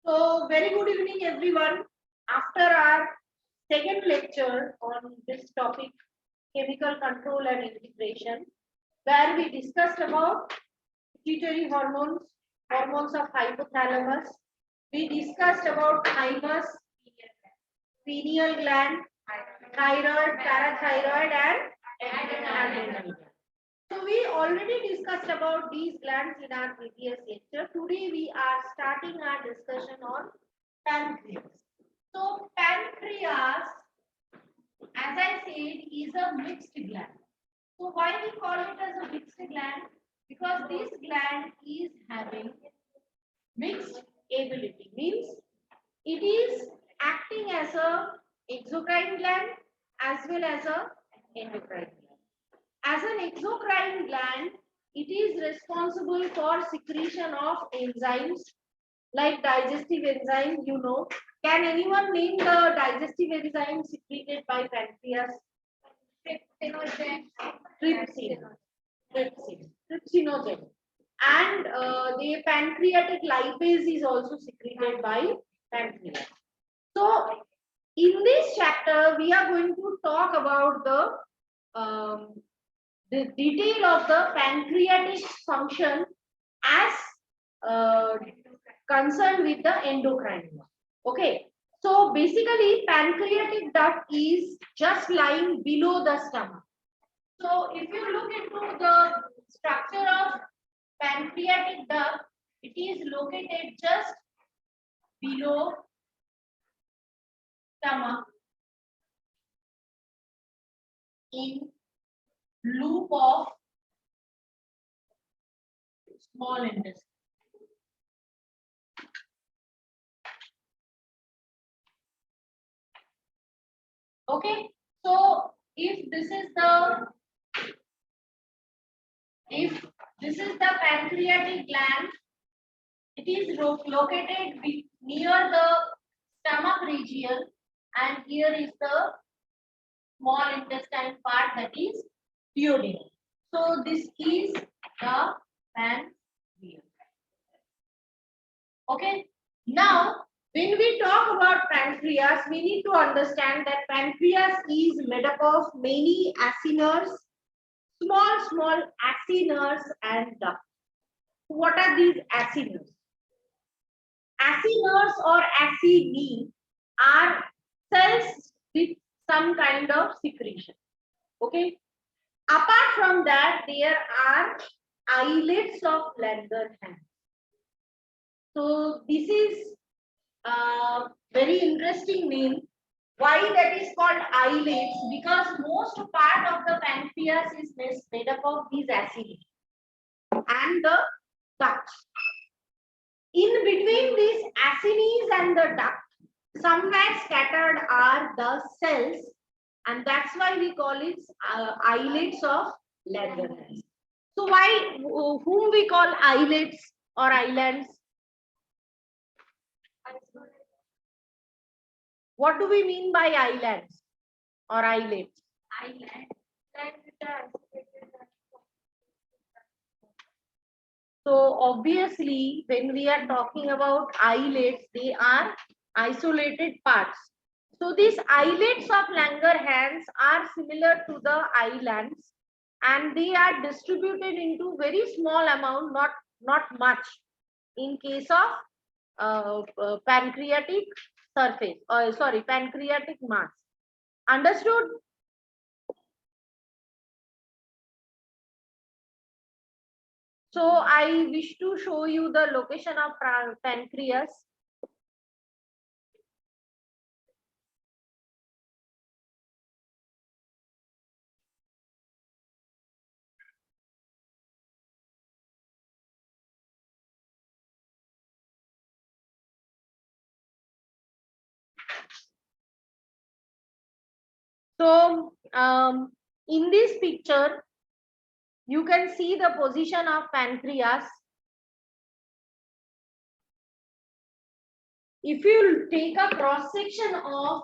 So, very good evening, everyone. After our second lecture on this topic, chemical control and integration, where we discussed about pituitary hormones, hormones of hypothalamus, we discussed about thymus, pineal gland, thyroid, parathyroid, and adrenal gland. So we already discussed about these glands in our previous lecture. Today we are starting our discussion on pancreas. So pancreas, as I said, is a mixed gland. So why we call it as a mixed gland? Because this gland is having mixed ability. Means it is acting as a exocrine gland as well as a endocrine gland. As an exocrine gland, it is responsible for secretion of enzymes like digestive enzyme, you know. Can anyone name the digestive enzyme secreted by pancreas? Trypsinogen. Trypsinogen. And the pancreatic lipase is also secreted by pancreas. So, in this chapter, we are going to talk about the detail of the pancreatic function as concerned with the endocrine one. Okay, so basically pancreatic duct is just lying below the stomach. So if you look into the structure of pancreatic duct, it is located just below stomach in loop of small intestine. Okay, so if this is the pancreatic gland, it is located near the stomach region, and here is the small intestine part, that is duodenum. So this is the pancreas. Okay. Now, when we talk about pancreas, we need to understand that pancreas is made up of many acineres, small acineres and ducts. What are these acineres? Acineres or acini are cells with some kind of secretion. Okay. Apart from that, there are islets of Langerhans. So this is a very interesting name. Why that is called islets? Because most part of the pancreas is made up of these acids and the ducts. In between these acids and the duct, somewhere scattered are the cells, and that's why we call it islets of Langerhans. So why whom we call islets or islands? What do we mean by islands or islets? So obviously, when we are talking about islets, they are isolated parts. So these islets of Langerhans are similar to the islands, and they are distributed into very small amount, not much, in case of pancreatic surface, or sorry, pancreatic mass. Understood? So I wish to show you the location of pancreas. So in this picture, you can see the position of pancreas. If you take a cross section of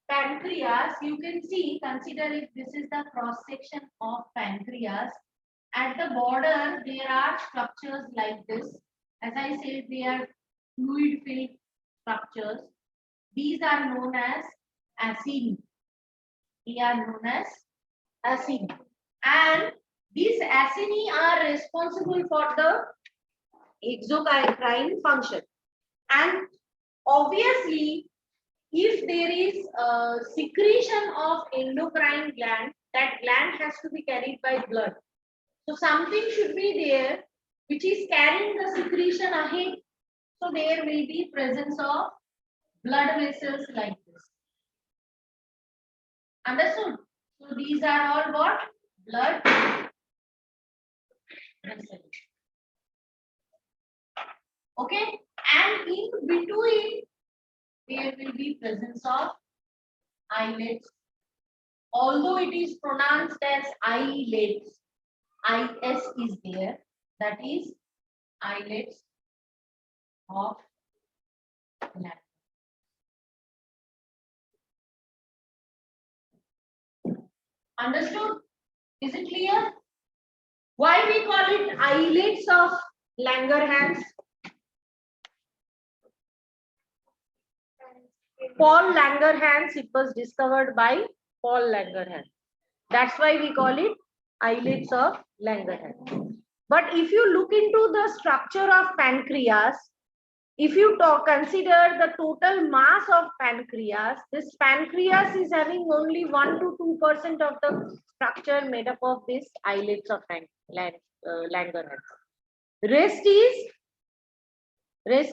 pancreas, you can see, consider if this is the cross section of pancreas. At the border, there are structures like this. As I said, they are fluid filled structures. These are known as acini. They are known as acini. And these acini are responsible for the exocrine function. And obviously, if there is a secretion of endocrine gland, that gland has to be carried by blood. So something should be there which is carrying the secretion ahead. So there will be presence of blood vessels like this. Understood? So these are all what? Blood vessels. Okay? And in between, there will be presence of eyelids. Although it is pronounced as eyelids, IS is there. That is eyelids of lamp. Understood? Is it clear? Why we call it eyelids of Langerhans? Paul Langerhans, it was discovered by Paul Langerhans. That's why we call it eyelids of Langerhans. But if you look into the structure of pancreas, if you consider the total mass of pancreas, this pancreas is having only 1 to 2% of the structure made up of these eyelids of Langerhans. Rest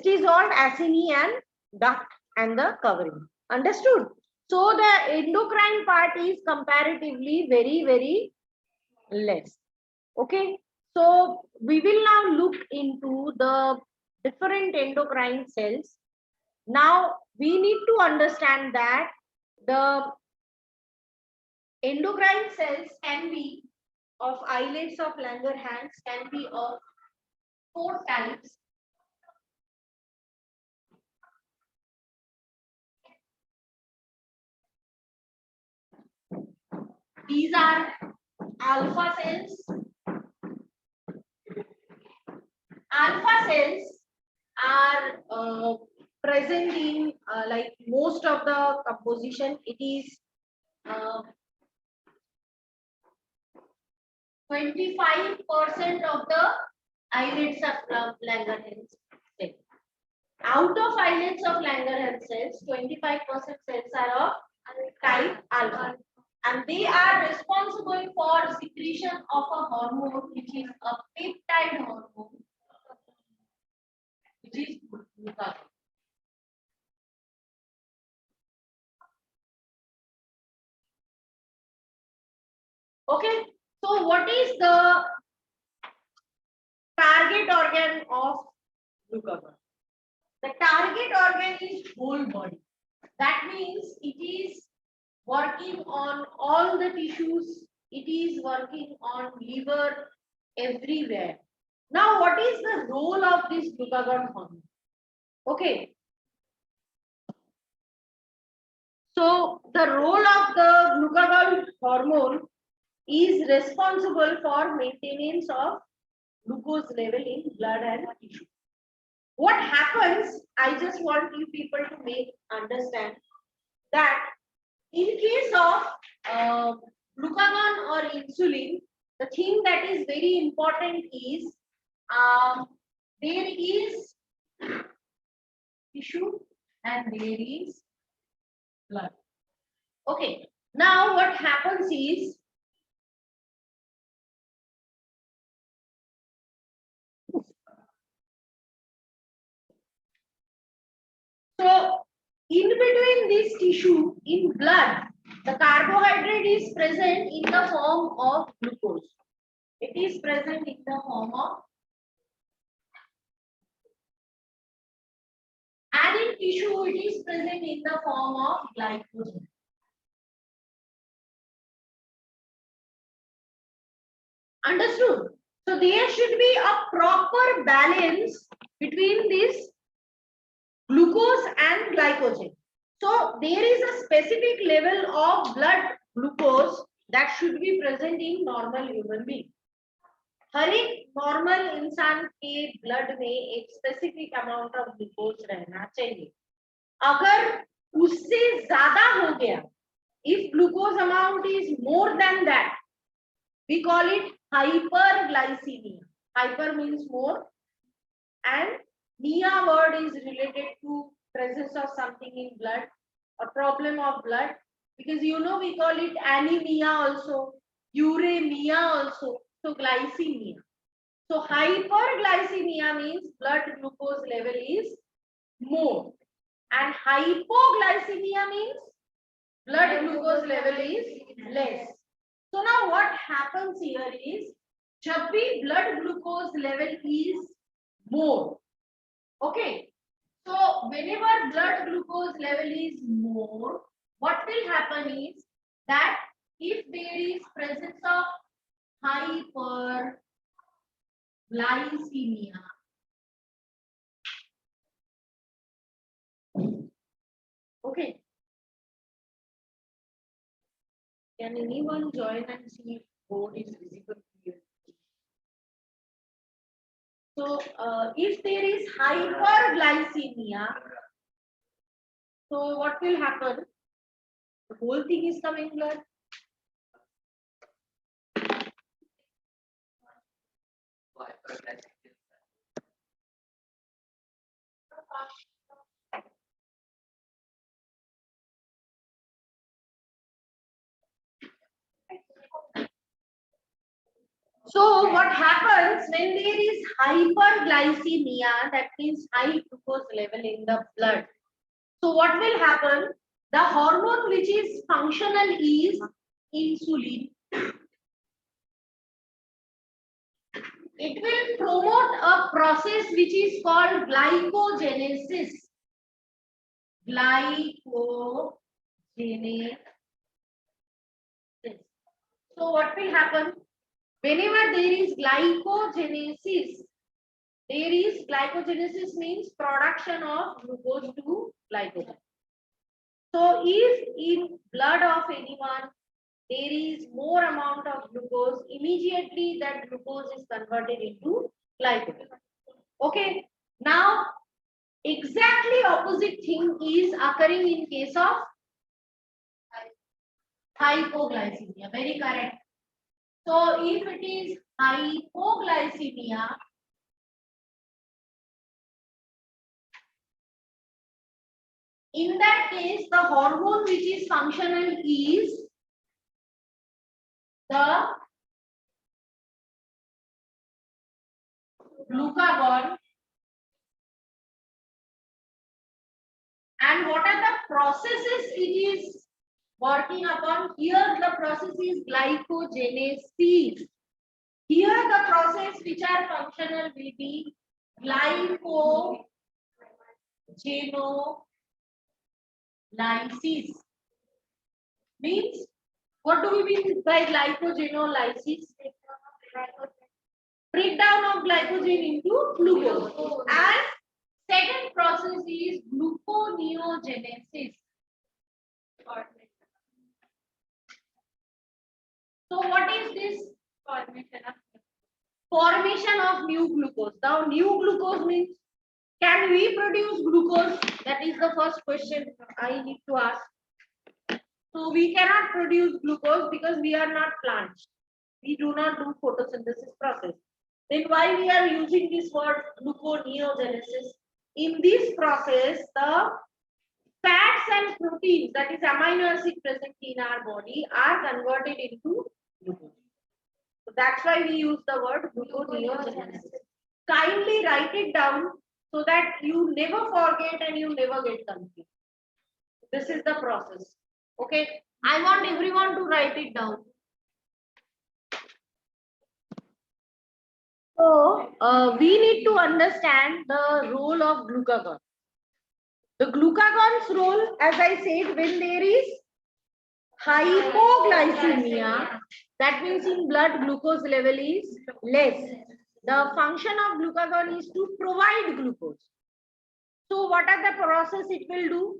is all acini and duct and the covering. Understood? So the endocrine part is comparatively very, very less. Okay. So we will now look into the different endocrine cells. Now we need to understand that the endocrine cells can be of islets of Langerhans, can be of 4 types. These are alpha cells. Alpha cells are present in like most of the composition. It is 25% of the islets of Langerhans cells. Out of islets of Langerhans cells, 25% cells are of type alpha. And they are responsible for secretion of a hormone which is a peptide hormone, which is glucagon. Okay, so what is the target organ of glucagon? The target organ is whole body. That means it is working on all the tissues. It is working on liver, everywhere. Now, what is the role of this glucagon hormone? Okay. So, the role of the glucagon hormone is responsible for maintenance of glucose level in blood and tissue. What happens, I just want you people to understand that in case of glucagon or insulin, the thing that is very important is there is tissue and there is blood. Okay, now what happens is so in between this tissue in blood, the carbohydrate is present in the form of glucose. It is present in the form of, and in tissue it is present in the form of glycogen. Understood? So there should be a proper balance between this glucose and glycogen. So there is a specific level of blood glucose that should be present in normal human being. हर एक normal इंसान के blood में एक specific amount of glucose रहना चाहिए. अगर उससे ज्यादा हो गया, if glucose amount is more than that, we call it hyperglycemia. Hyper means more, and nia word is related to presence of something in blood, a problem of blood, because you know we call it anemia also, uremia also, so glycemia. So hyperglycemia means blood glucose level is more, and hypoglycemia means blood glucose level is less. So now what happens here is, जब भी blood glucose level is more, okay, so whenever blood glucose level is more, what will happen is that if there is presence of hyperglycemia, okay, can anyone join and see if board is visible here? So if there is hyperglycemia, so what will happen? The whole thing is coming blood. So what happens when there is hyperglycemia, that means high glucose level in the blood. So what will happen? The hormone which is functional is insulin. It will promote a process which is called glycogenesis. Glycogenesis. So what will happen? Whenever there is glycogenesis means production of glucose to glycogen. So if in blood of anyone there is more amount of glucose, immediately that glucose is converted into glycogen. Okay. Now exactly opposite thing is occurring in case of hypoglycemia. Very correct. So if it is hypoglycemia, in that case the hormone which is functional is the glucagon. And what are the processes it is working upon? Here the process is glycogenesis. Here the process which are functional will be glycogenolysis. Means, what do we mean by glycogenolysis? Breakdown of glycogen into glucose. And second process is gluconeogenesis. So what is this? Formation of new glucose. Now new glucose means, can we produce glucose? That is the first question I need to ask. So we cannot produce glucose because we are not plants. We do not do photosynthesis process. Then why we are using this word gluconeogenesis? In this process, the fats and proteins, that is amino acid present in our body, are converted into glucose. So that's why we use the word gluconeogenesis. Kindly write it down so that you never forget and you never get confused. This is the process. Okay, I want everyone to write it down. So we need to understand the role of glucagon. The glucagon's role, as I said, when there is hypoglycemia, that means in blood glucose level is less. The function of glucagon is to provide glucose. So what are the process it will do?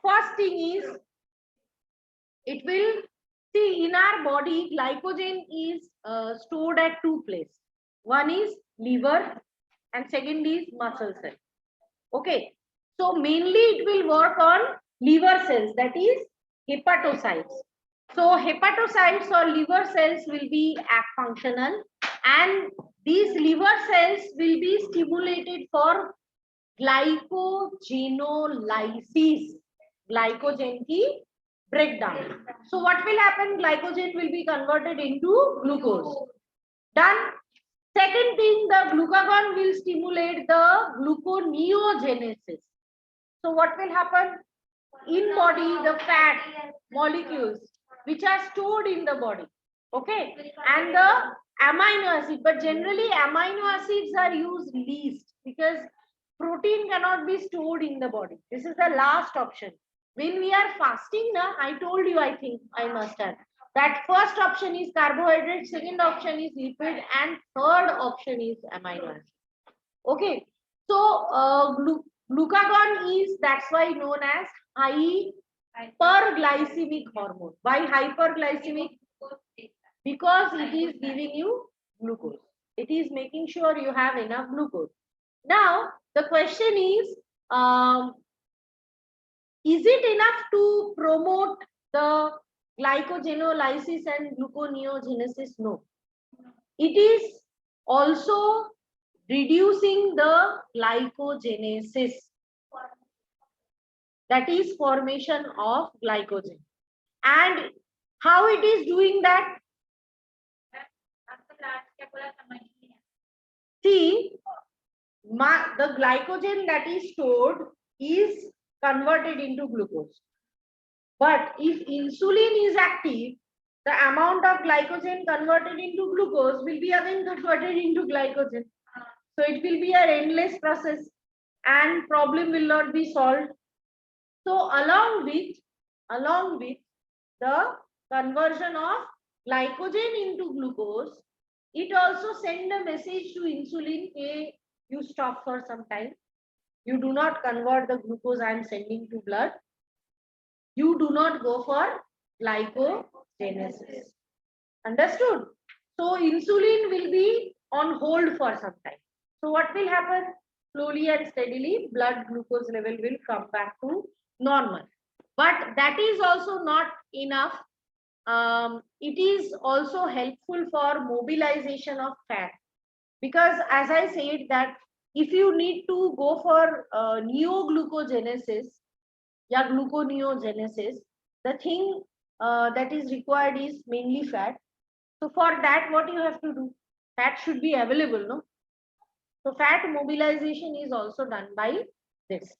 First thing is, it will see in our body glycogen is stored at two places. One is liver and second is muscle cell. Okay. So mainly it will work on liver cells, that is hepatocytes. So hepatocytes or liver cells will be functional, and these liver cells will be stimulated for glycogenolysis, glycogen ki breakdown. So what will happen? Glycogen will be converted into glucose. Done. Second thing, the glucagon will stimulate the gluconeogenesis. So what will happen? In body, the fat molecules which are stored in the body, okay, and the amino acid, but generally amino acids are used least because protein cannot be stored in the body. This is the last option. When we are fasting, na, I told you, I think I must have that first option is carbohydrate, second option is lipid, and third option is amino acid. Okay, so glucagon is, that's why known as hyperglycemic hormone. Why hyperglycemic? Because it is giving you glucose. It is making sure you have enough glucose. Now the question is it enough to promote the glycogenolysis and gluconeogenesis? No. It is also reducing the glycogenesis, that is formation of glycogen. And how it is doing that? See, the glycogen that is stored is converted into glucose. But if insulin is active, the amount of glycogen converted into glucose will be again converted into glycogen. So it will be an endless process and problem will not be solved. So along with the conversion of glycogen into glucose, it also send a message to insulin, hey, you stop for some time. You do not convert the glucose I am sending to blood. You do not go for glycogenesis. Understood? So insulin will be on hold for some time. So what will happen? Slowly and steadily, blood glucose level will come back to normal. But that is also not enough. It is also helpful for mobilization of fat. Because as I said that if you need to go for neoglucogenesis, yeah, gluconeogenesis, the thing that is required is mainly fat. So for that, what you have to do? Fat should be available, no? So fat mobilization is also done by this.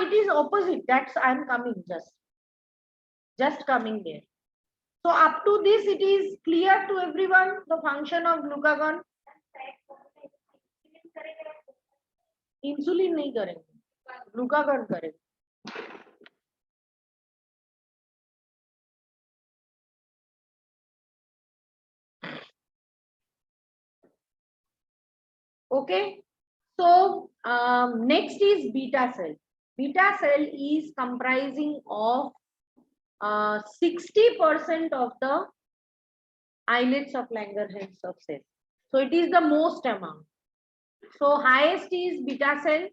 It is opposite. That's I'm coming just coming there. So up to this, it is clear to everyone the function of glucagon. Insulin नहीं करेंगे, glucagon करेंगे. Okay, so next is beta cell. Beta cell is comprising of 60% of the islets of Langerhans of cell. So it is the most amount. So highest is beta cell,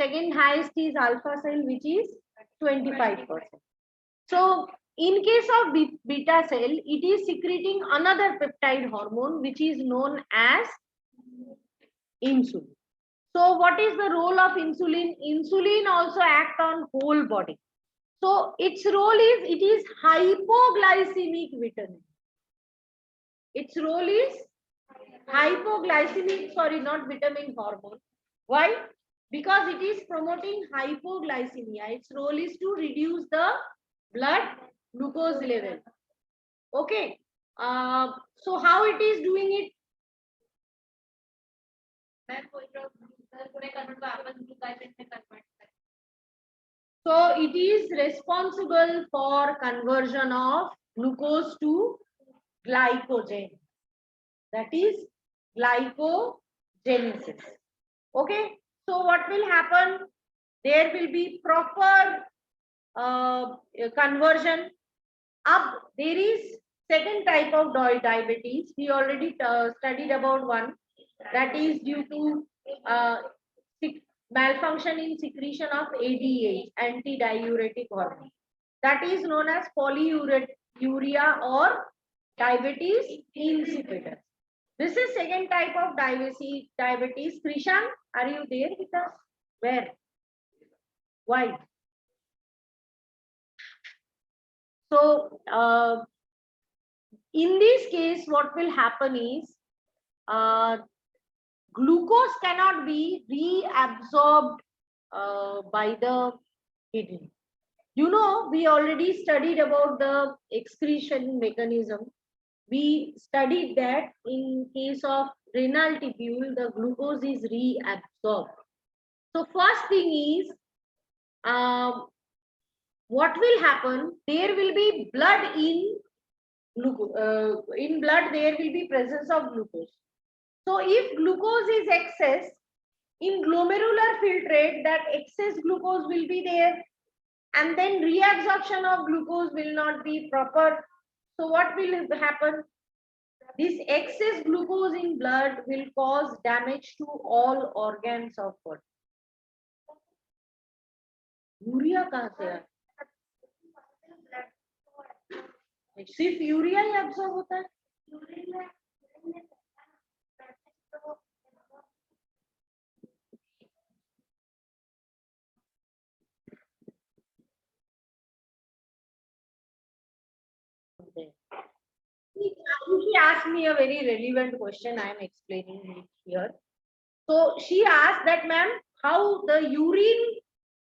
second highest is alpha cell, which is 25%. So in case of beta cell, it is secreting another peptide hormone, which is known as insulin. So what is the role of insulin? Insulin also acts on whole body. So its role is, it is hypoglycemic vitamin. Its role is hypoglycemic, sorry, not vitamin, hormone. Why? Because it is promoting hypoglycemia. Its role is to reduce the blood glucose level. Okay. So how it is doing it? So it is responsible for conversion of glucose to glycogen. That is glycogenesis. Okay. So what will happen? There will be proper conversion. Up there is second type of diabetes. We already studied about one, that is due to malfunction in secretion of ADH, anti-diuretic hormone. That is known as polyuria or diabetes insipidus. This is second type of diabetes. Krishan, are you there with us? Where? Why? So, in this case, what will happen is glucose cannot be reabsorbed by the kidney. You know, we already studied about the excretion mechanism. We studied that in case of renal tubule, the glucose is reabsorbed. So first thing is, what will happen? There will be blood in blood. There will be presence of glucose. So if glucose is excess, in glomerular filtrate, that excess glucose will be there, and then reabsorption of glucose will not be proper. So what will happen? This excess glucose in blood will cause damage to all organs of body. Urea कहाँ से है? सिर्फ urea ही absorb होता है? She asked me a very relevant question. I am explaining it here. So she asked that, ma'am, how the urine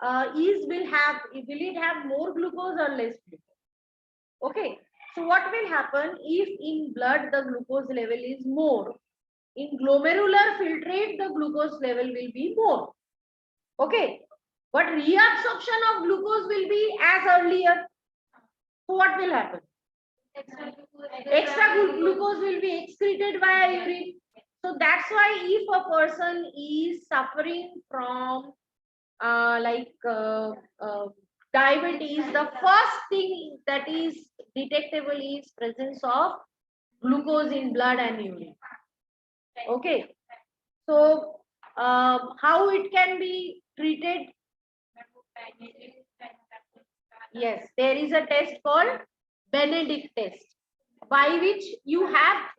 will it have more glucose or less glucose? Okay. So what will happen if in blood the glucose level is more? In glomerular filtrate, the glucose level will be more. Okay. But reabsorption of glucose will be as earlier. So what will happen? Extra glucose will be excreted via urine. So that's why if a person is suffering from diabetes, the first thing that is detectable is presence of glucose in blood and urine. Okay. So how it can be treated? Yes, there is a test called Benedict test, by which you had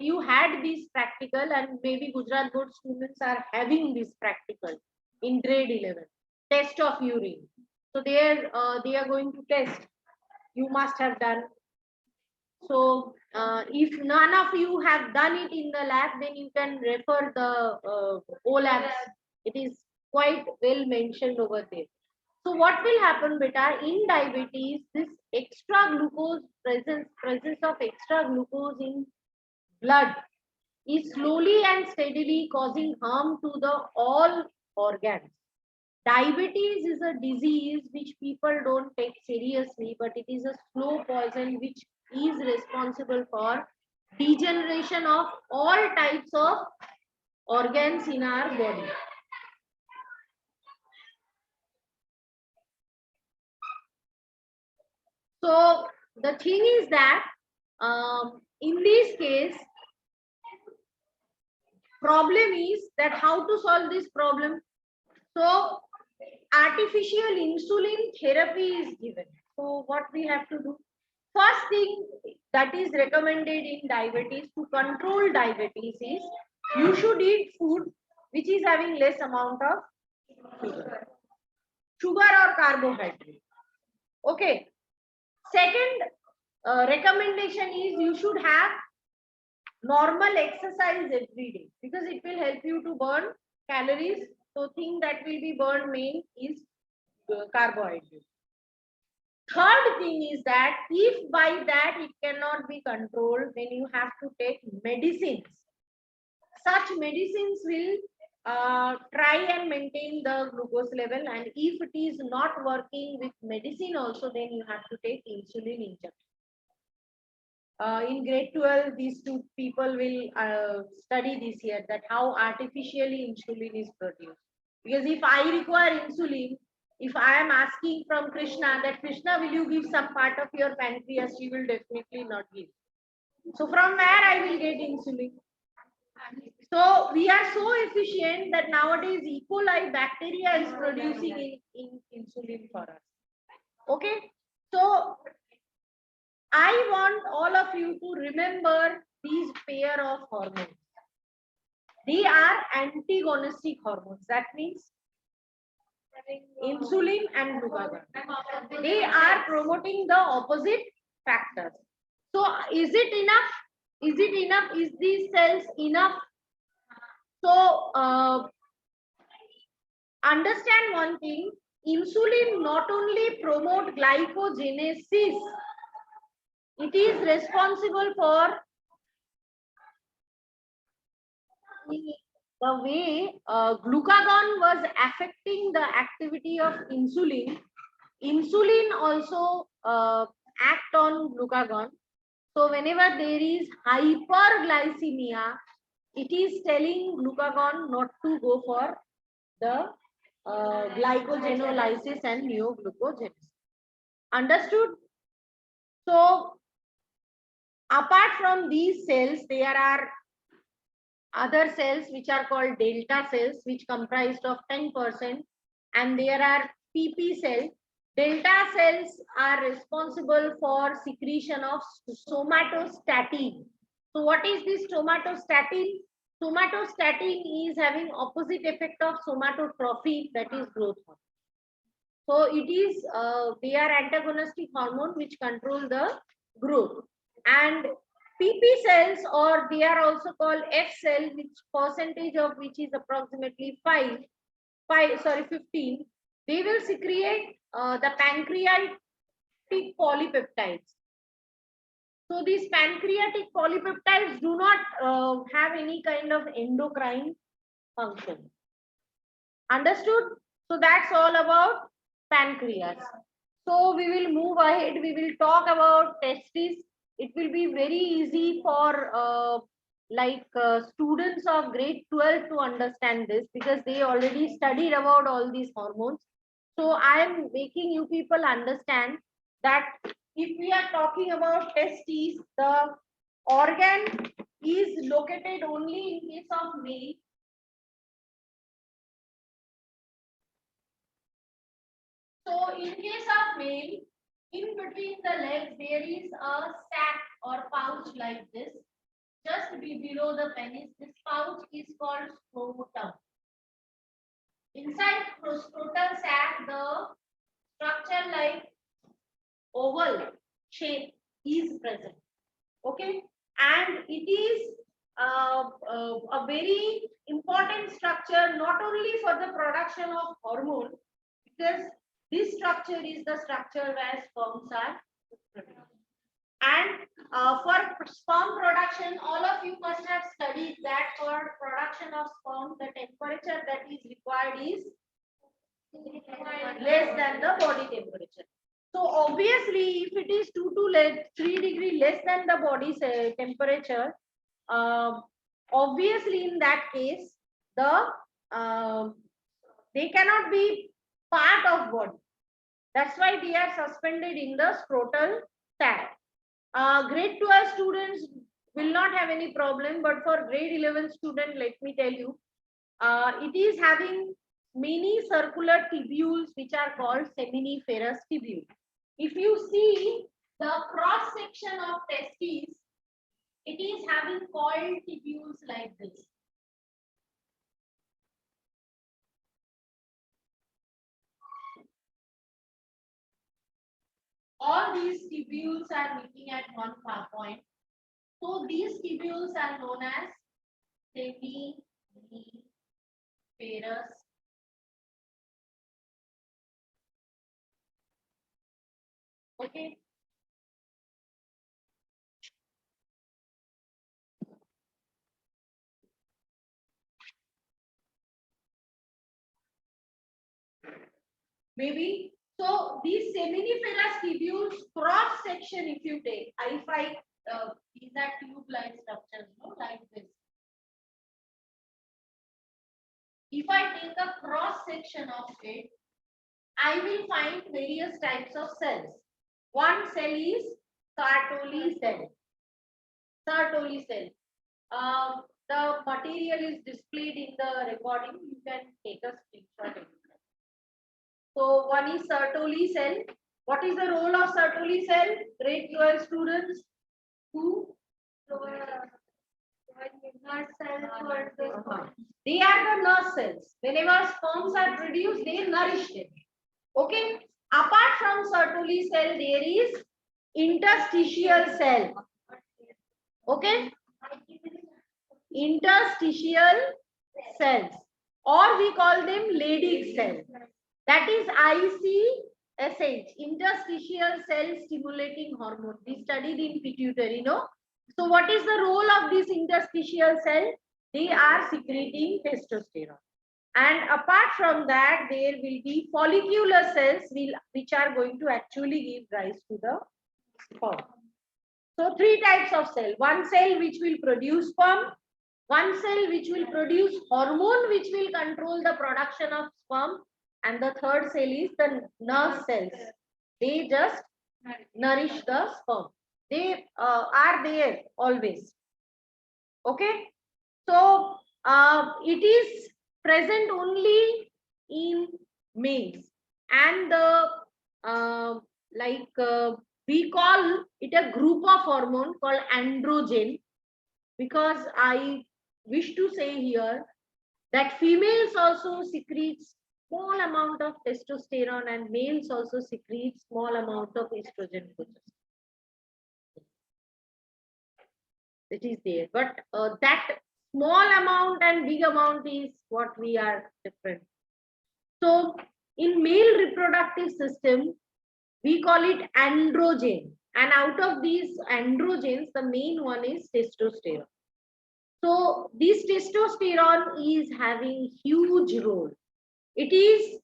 this practical, and maybe Gujarat board students are having this practical in grade 11, test of urine. So they are going to test. You must have done. So if none of you have done it in the lab, then you can refer the O labs. It is quite well mentioned over there. So what will happen, beta, in diabetes, this extra glucose presence of extra glucose in blood is slowly and steadily causing harm to the all organs. Diabetes is a disease which people don't take seriously, but it is a slow poison which is responsible for degeneration of all types of organs in our body. So the thing is that in this case, problem is that how to solve this problem. So artificial insulin therapy is given. So what we have to do? First thing that is recommended in diabetes to control diabetes is you should eat food which is having less amount of sugar or carbohydrate. Okay. Second recommendation is you should have normal exercise every day, because it will help you to burn calories. So thing that will be burned main is carbohydrate. Third thing is that if by that it cannot be controlled, then you have to take medicines. Such medicines will try and maintain the glucose level, and if it is not working with medicine also, then you have to take insulin injection. In grade 12, these two people will study this year, that how artificially insulin is produced. Because if I require insulin, If I am asking from Krishna that Krishna, will you give some part of your pancreas? She will definitely not give. So from where I will get insulin? So we are so efficient that nowadays E. coli bacteria is producing in insulin for us. Okay. So I want all of you to remember these pair of hormones. They are antagonistic hormones. That means insulin and glucagon. They are promoting the opposite factors. So is it enough? Is it enough? Is these cells enough? So understand one thing, insulin not only promote glycogenesis, it is responsible for the way glucagon was affecting the activity of insulin. Insulin also act on glucagon. So whenever there is hyperglycemia, it is telling glucagon not to go for the glycogenolysis and neoglucogenesis. Understood? So apart from these cells, there are other cells which are called delta cells, which comprised of 10%, and there are PP cells. Delta cells are responsible for secretion of somatostatin. So what is this somatostatin? Somatostatin is having opposite effect of somatotrophin, that is growth hormone. So it is they are antagonistic hormone which control the growth. And PP cells, or they are also called F cell, which percentage of which is approximately 15. They will secrete the pancreatic polypeptides. So these pancreatic polypeptides do not have any kind of endocrine function. Understood? So that's all about pancreas. So we will move ahead. We will talk about testes. It will be very easy for students of grade 12 to understand this, because they already studied about all these hormones. So I am making you people understand that if we are talking about testes, the organ is located only in case of male. So in case of male, in between the legs, there is a sac or pouch like this, just below the penis. This pouch is called scrotum. Inside scrotal sac, the structure like oval shape is present. Okay, and it is a very important structure not only for the production of hormone, because this structure is the structure where sperms are produced. And for sperm production, all of you must have studied that for production of sperm, the temperature that is required is less than the body temperature. So obviously, if it is 3 degree less than the body temperature, obviously in that case, they cannot be part of body. That's why they are suspended in the scrotal sac. Grade 12 students will not have any problem, but for grade 11 student, let me tell you, it is having many circular tubules which are called seminiferous tubule. If you see the cross section of testes, it is having coiled tubules like this. All these tubules are meeting at one point. So these tubules are known as seminiferous. Okay. Maybe. So these seminiferous tubules cross section, if you take, these are tube-like structures, no, like this. If I take a cross section of it, I will find various types of cells. One cell is Sertoli cell. Sertoli cell. The material is displayed in the recording. You can take a screenshot. So one is Sertoli cell. What is the role of Sertoli cell? Grade 12 students who they are the nurse cells. Whenever sperms are produced, they nourish them. Okay. Apart from Sertoli cell, there is interstitial cell. Okay. Interstitial cells, or we call them Leydig cell. That is ICSH, interstitial cell stimulating hormone. We studied in pituitary, no? So what is the role of this interstitial cell? They are secreting testosterone. And apart from that, there will be follicular cells which are going to actually give rise to the sperm. So three types of cell. One cell which will produce sperm, one cell which will produce hormone which will control the production of sperm, and the third cell is the nerve cells. They just nourish the sperm. They are there always. Okay. So it is present only in males, and the we call it a group of hormone called androgen, because I wish to say here that females also secrete small amount of testosterone and males also secrete small amount of estrogen. It is there, but that small amount and big amount is what we are different. So in male reproductive system, we call it androgen, and out of these androgens, the main one is testosterone. So this testosterone is having huge role. It is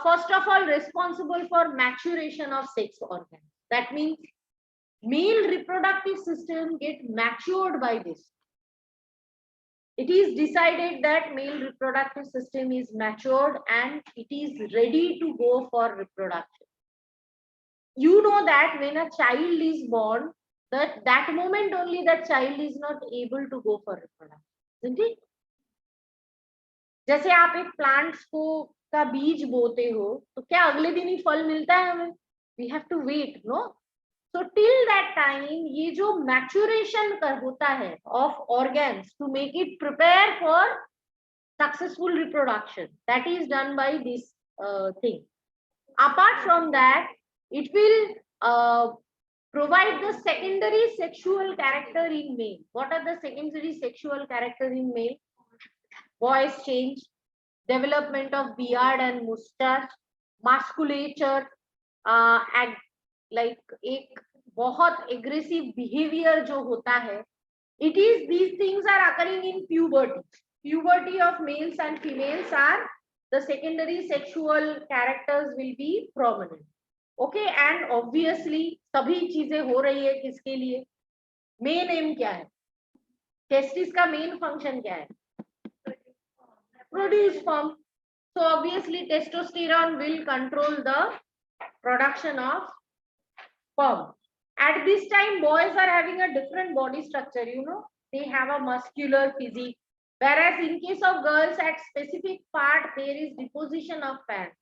first of all responsible for maturation of sex organs. That means male reproductive system get matured by this. It is decided that male reproductive system is matured and it is ready to go for reproduction. You know that when a child is born, that moment only that child is not able to go for reproduction, isn't it? जैसे आप एक plants को का बीज बोते हो तो क्या अगले दिन ही फल मिलता है हमें? We have to wait, no? So till that time ये जो maturation का होता है of organs to make it prepare for successful reproduction, that is done by this thing. Apart from that, it will provide the secondary sexual character in male. What are the secondary sexual character in male? Voice change, development of beard and mustache, musculature, like एक बहुत aggressive behavior जो होता है. It is these things are occurring in puberty. Puberty of males and females are the secondary sexual characters will be prominent. Okay, and obviously सभी चीजें हो रही है किसके लिए? मेन एम क्या है? टेस्टिस का मेन फंक्शन क्या है? Produce sperm. So obviously testosterone will control the production of sperm. At this time, boys are having a different body structure. You know, they have a muscular physique, whereas in case of girls, at specific part there is deposition of fat,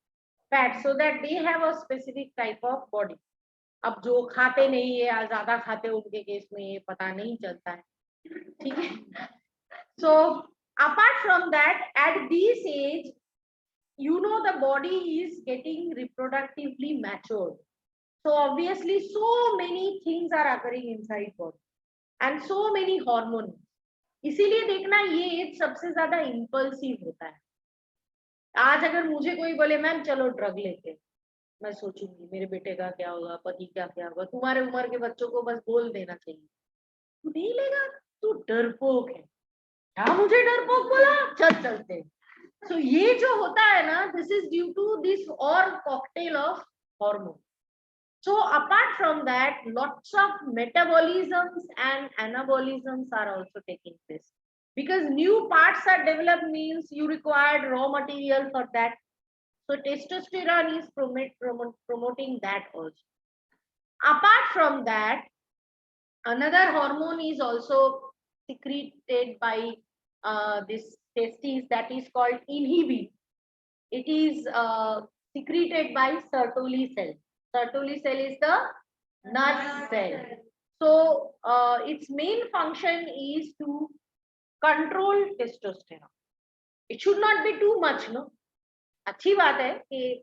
so that they have a specific type of body. अब जो खाते नहीं है या ज्यादा खाते उनके case में ये पता नहीं चलता है, ठीक है? So apart from that, at this age, you know, the body is getting reproductively matured. So obviously so many things are occurring inside body and so many hormones. इसीलिए देखना ये एज सबसे ज्यादा इम्पल्सिव होता है. आज अगर मुझे कोई बोले मैम चलो ड्रग लेते, मैं सोचूंगी मेरे बेटे का क्या होगा, पति का क्या होगा. तुम्हारे उम्र के बच्चों को बस बोल देना चाहिए, तू नहीं लेगा, तू डरपोक है. क्या मुझे डरपोक बोला, चल चलते. So ये जो होता है ना, this is due to this or cocktail of hormone. So apart from that, lots of metabolisms and anabolisms are also taking place. Because new parts are developed means you require raw material for that. So testosterone is promoting that also. Apart from that, another hormone is also secreted by this testes, that is called inhibin. It is secreted by Sertoli cell. Sertoli cell is the nurse cell. So its main function is to control testosterone. It should not be too much, no. अच्छी बात है कि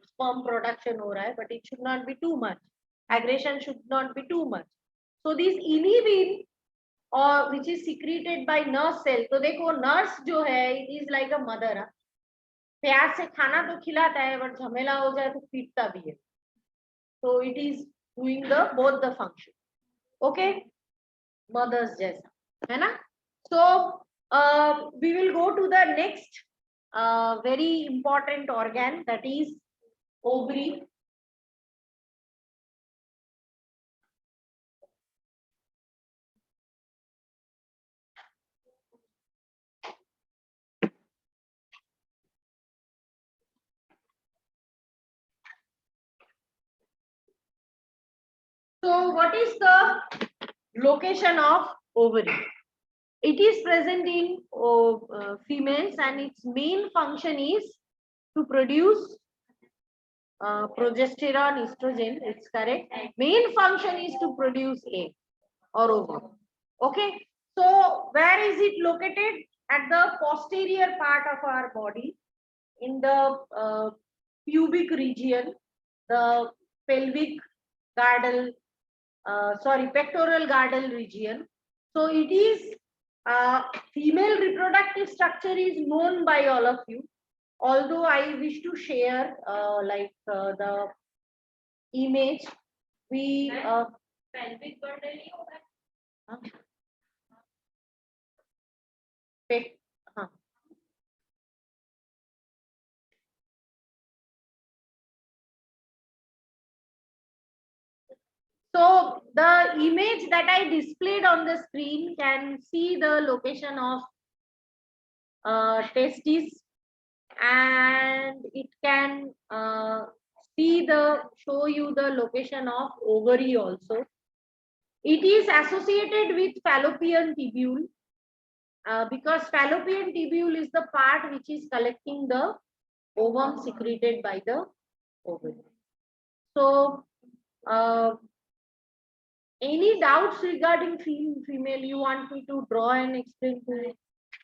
sperm production हो रहा है, but it should not be too much. Aggression should not be too much. So this inhibin or which is secreted by nurse cell. तो देखो nurse जो है, it is like a mother. प्यार से खाना तो खिलाता है, बट झमेला हो जाए तो पीटता भी है. So it is doing the both the function. Okay, mothers जैसा है ना. So we will go to the next very important organ, that is ovary. So what is the location of ovary? It is present in females, and its main function is to produce progesterone, estrogen. It's correct. Main function is to produce egg or ovum. Okay. So where is it located? At the posterior part of our body, in the pubic region, the pelvic girdle, pectoral girdle region. So it is female reproductive structure is known by all of you. Although I wish to share the image, we pelvic girdle. So the image that I displayed on the screen can see the location of testes, and it can show you the location of ovary also. It is associated with fallopian tubule because fallopian tubule is the part which is collecting the ovum secreted by the ovary. So any doubts regarding female you want me to draw and explain to you?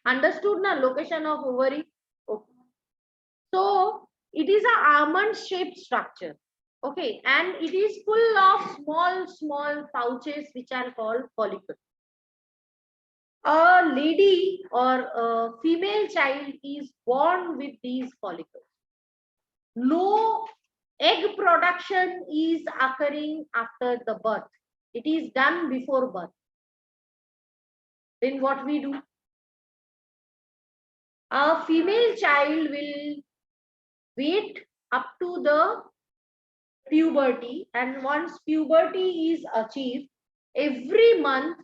Understood na location of ovary? Okay. So it is an almond shaped structure. Okay, and it is full of small pouches which are called follicles. A lady or a female child is born with these follicles. No egg production is occurring after the birth. It is done before birth. Then what we do? A female child will wait up to the puberty, and once puberty is achieved, every month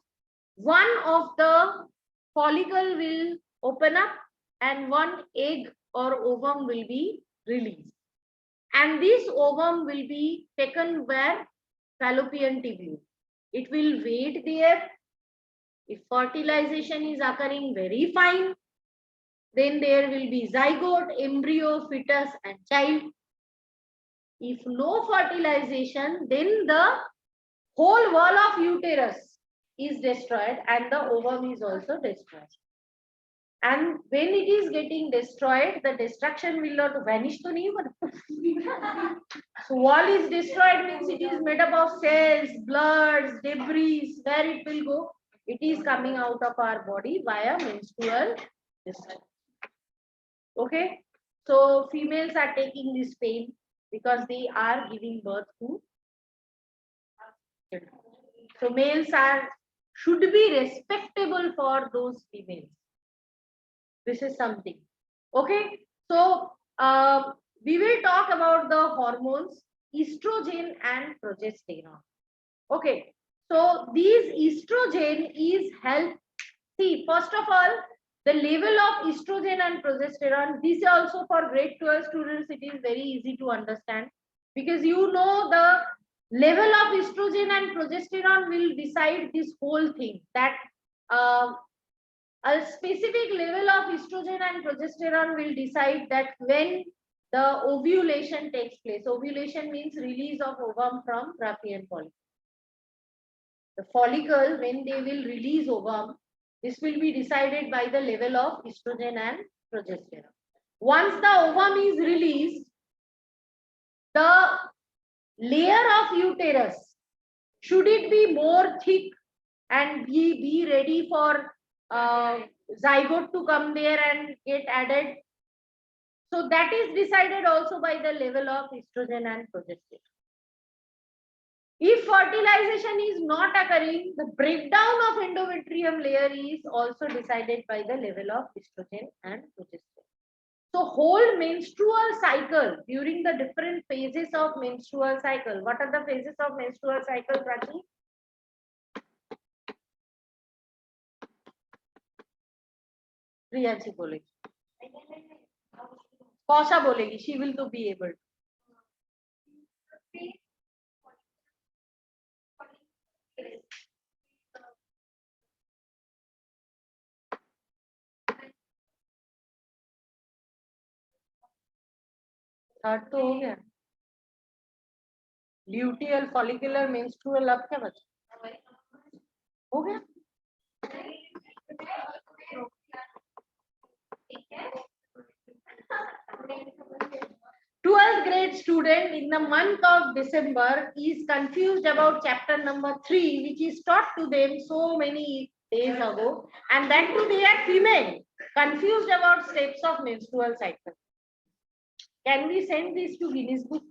one of the follicle will open up and one egg or ovum will be released, and this ovum will be taken where? Fallopian tubule. It will wait there. If fertilization is occurring, very fine. Then there will be zygote, embryo, fetus and child. If no fertilization, then the whole wall of uterus is destroyed and the ovum is also destroyed. And when it is getting destroyed, the destruction will not vanish. So wall is destroyed means it is made up of cells, bloods, debris. Where it will go? It is coming out of our body via menstrual discharge. Okay. So females are taking this pain because they are giving birth to children. So males should be respectable for those females. This is something. Okay. So we will talk about the hormones estrogen and progesterone. Okay. So these estrogen is help. See, first of all, the level of estrogen and progesterone. This is also for grade 12 students, it is very easy to understand, because you know the level of estrogen and progesterone will decide this whole thing, that a specific level of estrogen and progesterone will decide that when the ovulation takes place. Ovulation means release of ovum from Brachlian follicle. The follicle, when they will release ovum, this will be decided by the level of estrogen and progesterone. Once the ovum is released, the layer of uterus, should it be more thick and be ready for zygote to come there and get added? So that is decided also by the level of estrogen and progesterone. If fertilization is not occurring, the breakdown of endometrium layer is also decided by the level of estrogen and progesterone. So whole menstrual cycle, during the different phases of menstrual cycle, what are the phases of menstrual cycle, Prachi? Priyanshi bolegi. Kausha bolegi, she will to be able to. Third तो हो गया, luteal follicular menstrual, अब क्या बचा? हो गया। 12th grade student in the month of December is confused about chapter number 3, which is taught to them so many days ago, and that too they are female, confused about steps of menstrual cycle. Can we send this to Guinness Book?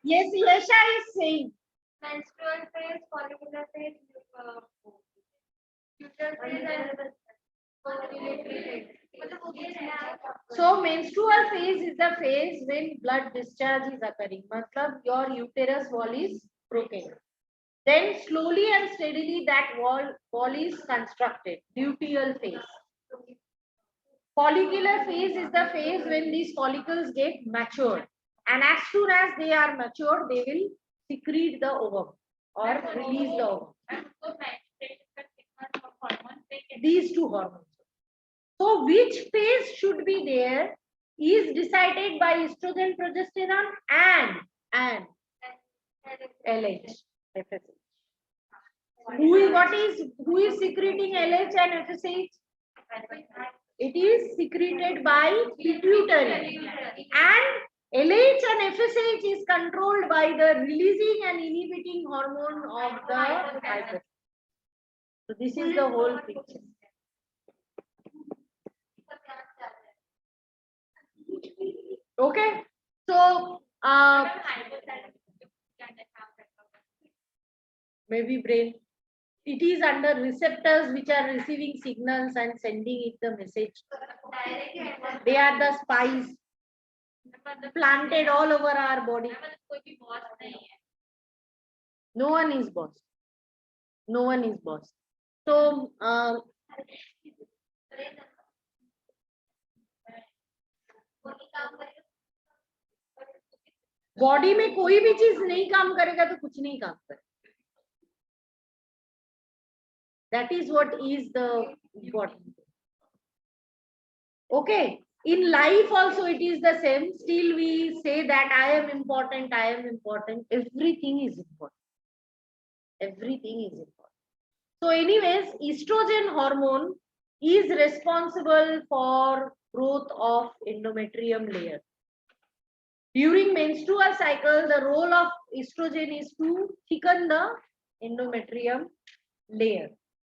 Yes, Yasha is saying. Menstrual phase, follicular phase, uterine phase, and ovulatory phase. So menstrual phase is the phase when blood discharge is occurring. Matlab your uterus wall is broken. Then slowly and steadily that wall is constructed. Luteal phase. Follicular phase is the phase when these follicles get matured, and as soon as they are matured, they will secrete the ovum or release the ovum. These two hormones. So which phase should be there is decided by estrogen, progesterone, and LH, FSH. Who is secreting LH and FSH? It is secreted by pituitary, and LH and FSH is controlled by the releasing and inhibiting hormone of the hypothalamus. So this is the whole picture. Okay, so maybe brain. It is under receptors which are receiving signals and sending it the message. They are the spies planted all over our body. No one is boss. No one is boss. So body में कोई भी चीज नहीं काम करेगा तो कुछ नहीं काम करेगा. That is what is the important. Okay, in life also it is the same. Still we say that I am important, I am important. Everything is important. Everything is important. So anyways, estrogen hormone is responsible for growth of endometrium layer. During menstrual cycle, the role of estrogen is to thicken the endometrium layer.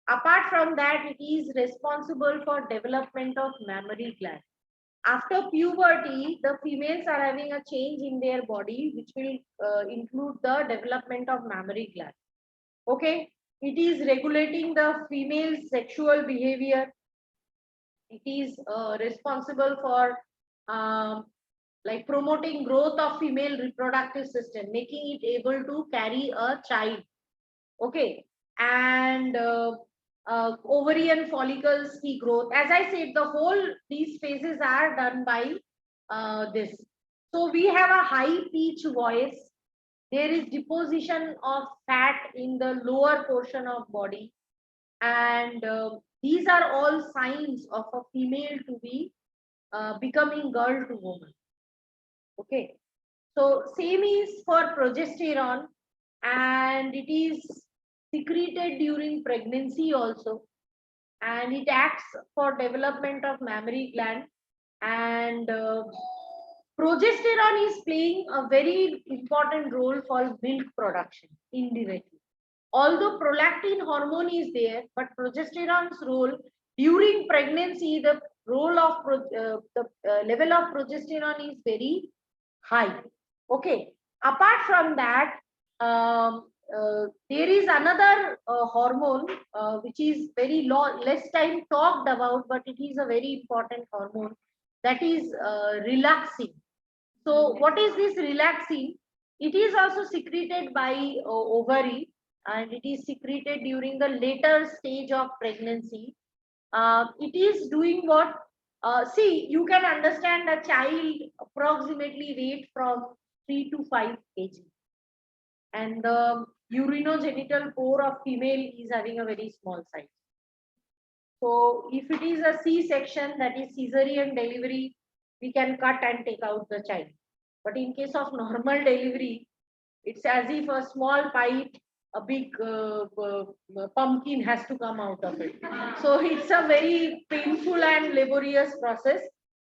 Apart from that, it is responsible for development of mammary gland. After puberty, the females are having a change in their body, which will include the development of mammary gland. Okay, it is regulating the female sexual behavior. It is responsible for like promoting growth of female reproductive system, making it able to carry a child. Okay, and ovarian follicles degrowth. As I said, the whole these phases are done by this. So we have a high pitch voice. There is deposition of fat in the lower portion of body, and these are all signs of a female to be becoming girl to woman. Okay, so same is for progesterone, and it is secreted during pregnancy also, and it acts for development of mammary gland, and progesterone is playing a very important role for milk production indirectly. Although prolactin hormone is there, but progesterone's role during pregnancy, the role of the level of progesterone is very high. Okay. Apart from that, there is another hormone which is very less time talked about, but it is a very important hormone, that is relaxin. So, what is this relaxin? It is also secreted by ovary, and it is secreted during the later stage of pregnancy. It is doing what? See, you can understand a child approximately weight from 3 to 5 kg, and the urinogenital pore of female is having a very small size. So, if it is a C-section, that is cesarean delivery, we can cut and take out the child. But in case of normal delivery, it's as if a small pipe, a big pumpkin has to come out of it. So it's a very painful and laborious process.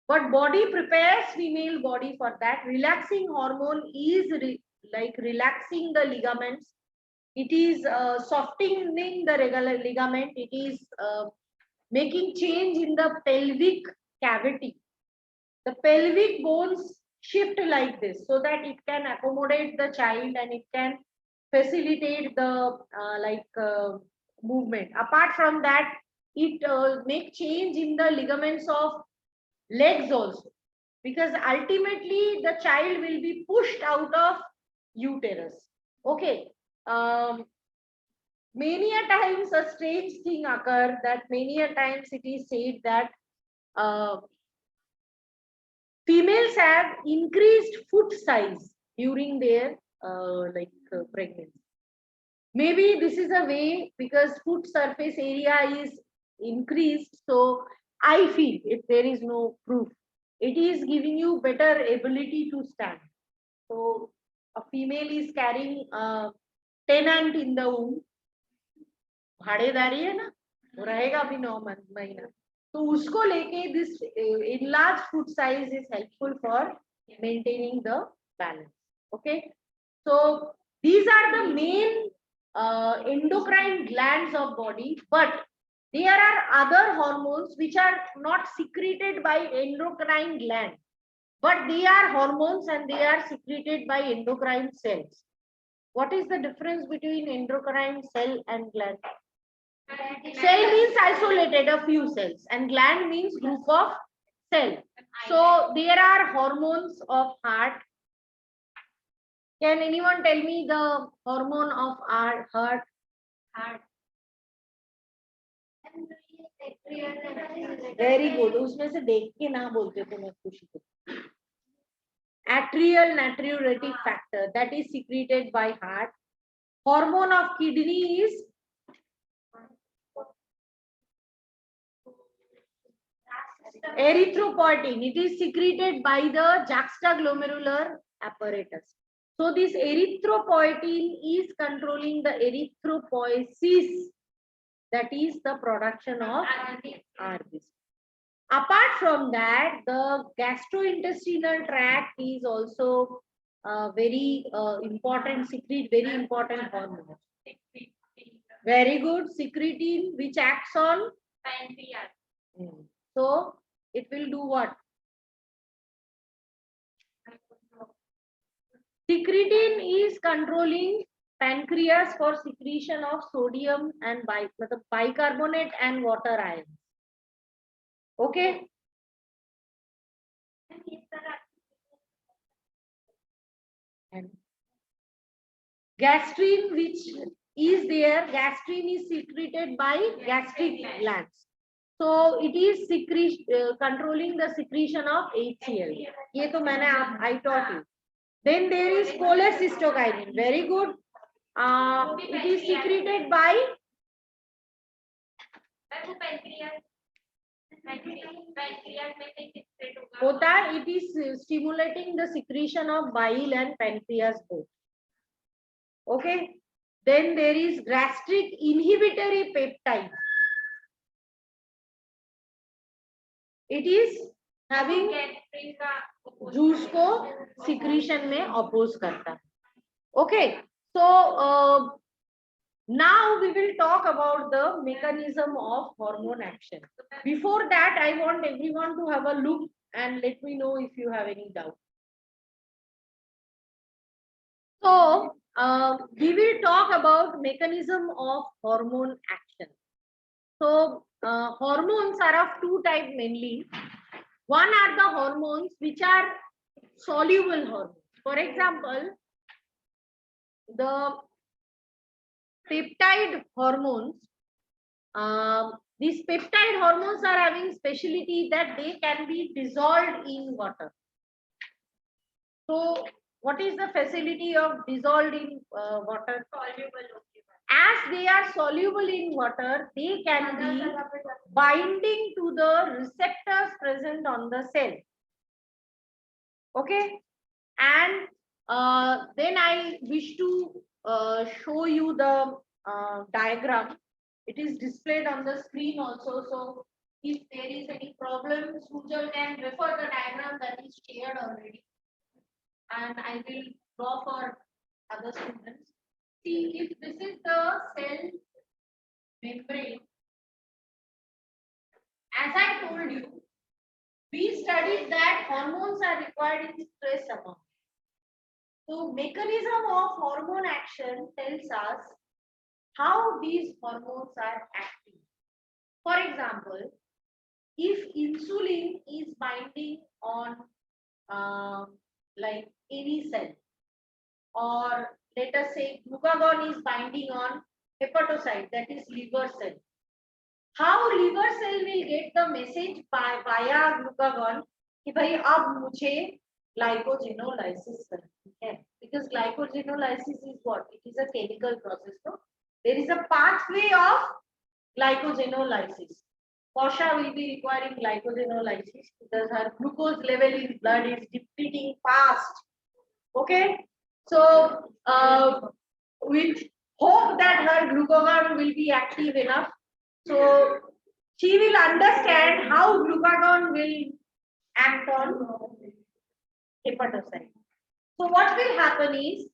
But body prepares female body for that. Relaxing hormone is like relaxing the ligaments. It is softening the regular ligament. It is making change in the pelvic cavity. The pelvic bones shift like this so that it can accommodate the child, and it can facilitate the movement. Apart from that, it make change in the ligaments of legs also, because ultimately the child will be pushed out of uterus. Okay. Many a times a strange thing occur, that many a times it is said that uh, females have increased foot size during their pregnancy. Maybe this is a way, because foot surface area is increased. So I feel, if there is no proof, it is giving you better ability to stand. So a female is carrying a tenant in the womb, भाड़ेदारी है ना, वो रहेगा अभी 9 महीना, तो उसको लेके this enlarged foot size is helpful for maintaining the balance. Okay, so these are the main endocrine glands of body, but there are other hormones which are not secreted by endocrine gland, but they are hormones and they are secreted by endocrine cells. What is the difference between endocrine cell and gland? Cell means isolated, a few cells, and gland means group of cell. So there are hormones of heart. Can anyone tell me the hormone of our heart? Very good. उसमें से देख के ना बोलते तो मैं खुशी होती. Atrial natriuretic factor, that is secreted by heart. Hormone of kidney is erythropoietin. It is secreted by the juxtaglomerular apparatus. So this erythropoietin is controlling the erythropoiesis, that is the production of RBC. Apart from that, the gastrointestinal tract is also very important, secrete very important hormone. Very good. Secretin, which acts on pancreas. So it will do what? Secretin is controlling pancreas for secretion of sodium and bicarbonate and water ions. Okay. And gastrin, which is there, gastrin is secreted by gastric glands. So it is controlling the secretion of HCl. ये तो मैंने I taught you. Then there is cholecystokinin. Very good. It is secreted by होता है. It is stimulating the secretion of bile and pancreas both. Okay. Then there is gastric inhibitory peptide. It is having juice को secretion में oppose करता है. Okay. So now we will talk about the mechanism of hormone action. Before that, I want everyone to have a look and let me know if you have any doubt. So we will talk about mechanism of hormone action. So hormones are of two types mainly. One are the hormones which are soluble hormones. For example, the peptide hormones. These peptide hormones are having speciality that they can be dissolved in water. So what is the facility of dissolved in water? Soluble. As they are soluble in water, they can be binding to the receptors present on the cell. Okay. And then I wish to show you the diagram. It is displayed on the screen also. So if there is any problem, Sujal can refer the diagram that is shared already. And I will draw for other students. See, if this is the cell membrane, as I told you, we studied that hormones are required in stress amount. So mechanism of hormone action tells us how these hormones are acting. For example, if insulin is binding on like any cell, or let us say glucagon is binding on hepatocyte, that is liver cell. How liver cell will get the message via glucagon कि भाई अब मुझे glycogenolysis करनी है, because glycogenolysis is what? It is a chemical process. So there is a pathway of glycogenolysis. Posha will be requiring glycogenolysis because her glucose level in blood is depleting fast. Okay, so with hope that her glucagon will be active enough, so she will understand how glucagon will act on hepatocyte. So what will happen is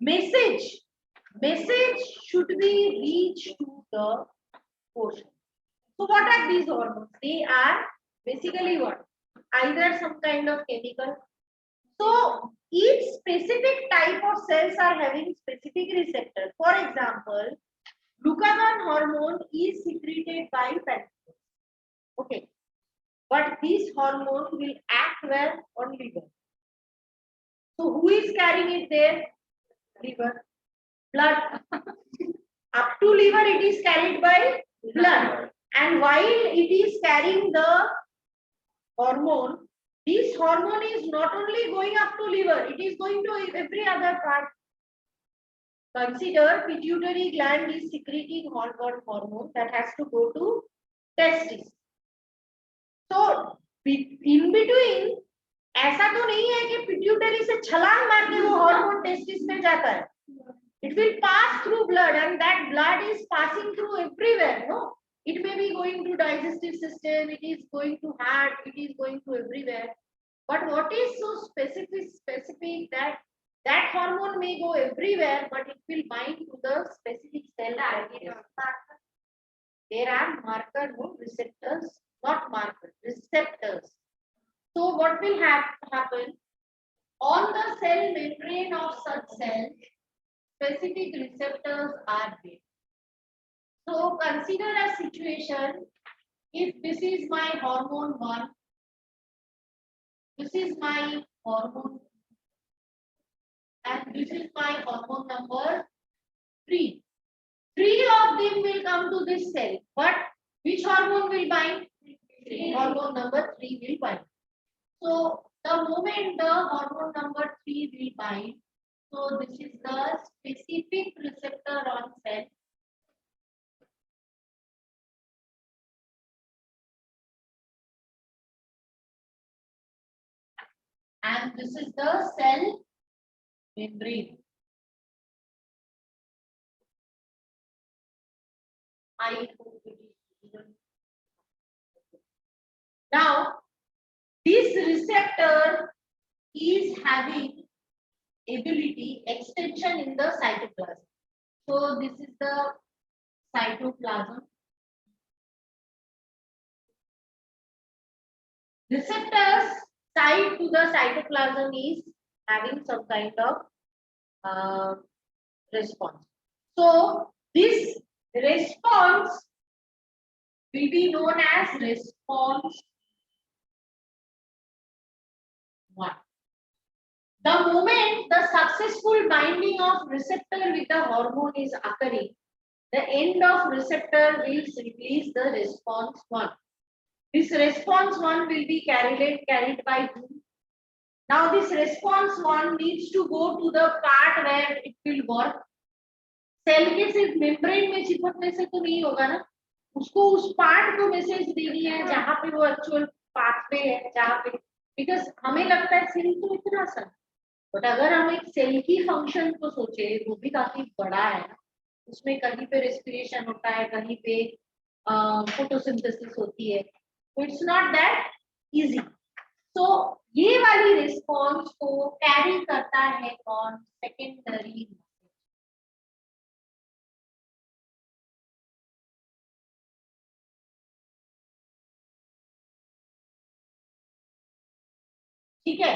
message should be reached to the portion. So what are these hormones? They are basically what? Either some kind of chemical. So each specific type of cells are having specific receptors. For example, glucagon hormone is secreted by pancreas. Okay, but this hormone will act well on liver. So who is carrying it there? Liver. Blood. Up to liver it is carried by blood. And while it is carrying the hormone, this hormone is not only going up to liver, it is going to every other part. Consider pituitary gland is secreting hormone that has to go to testis. So in between, ऐसा तो नहीं है कि pituitary से छलांग मार के वो hormone testis में जाता है. It will pass through blood, and that blood is passing through everywhere. No, it may be going to digestive system, it is going to heart, it is going to everywhere. But what is so specific that that hormone may go everywhere, but it will bind to the specific cell. There are marker, no receptors, not markers, receptors. So what will happen on the cell membrane of such cells? Specific receptors are there. So consider a situation, if this is my hormone 1, this is my hormone, and this is my hormone number Three. Three of them will come to this cell. But which hormone will bind? Hormone number 3 will bind. So the moment the hormone number 3 will bind, so this is the specific receptor on cell. And this is the cell membrane. I hope it is even. Now, this receptor is having ability extension in the cytoplasm. So this is the cytoplasm. Receptors tied to the cytoplasm is having some kind of response. So this response will be known as response 1. The moment the successful binding of receptor with the hormone is occurring, the end of receptor will release the response 1. This response 1 will be carried by 2. Now this response 1 needs to go to the part where it will work. Cell के सिर्फ membrane में चिपकने से तो नहीं होगा ना, उसको उस पार्ट को मैसेज देनी है जहां पे वो एक्चुअल पाथवे है, जहां पे, बिकॉज हमें लगता है सेल तो इतना सा, बट अगर हम एक सेल की फंक्शन को सोचे वो भी काफी बड़ा है, उसमें कहीं पे रेस्पिरेशन होता है, कहीं पे फोटोसिंथेसिस होती है, तो इट्स नॉट दैट इजी. तो ये वाली रिस्पॉन्स को कैरी करता है कौन? सेकेंडरी. ठीक है.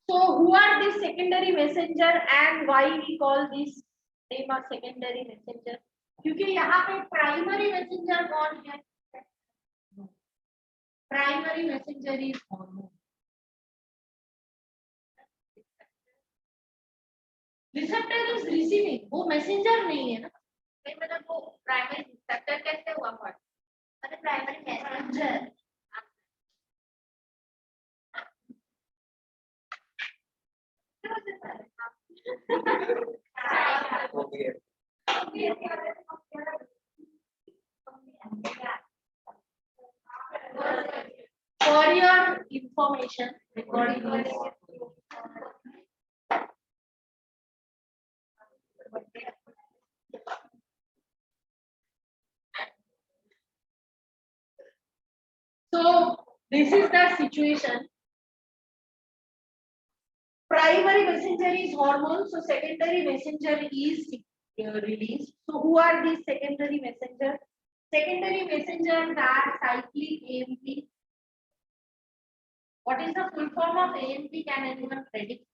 So who are these secondary messenger and why we call this name a secondary messenger? क्योंकि यहाँ पे प्राइमरी मैसेंजर कौन है? Primary messenger is hormone. Receptor is receiving, वो मैसेंजर नहीं है ना, मतलब वो प्राइमरी रिसेप्टर कैसे हुआ? अरे primary messenger. For your information, recording is so this is the situation. Primary messenger is hormone, so secondary messenger is released. So who are these secondary messenger? Secondary messengers are cyclic AMP. What is the full form of AMP? Can anyone predict?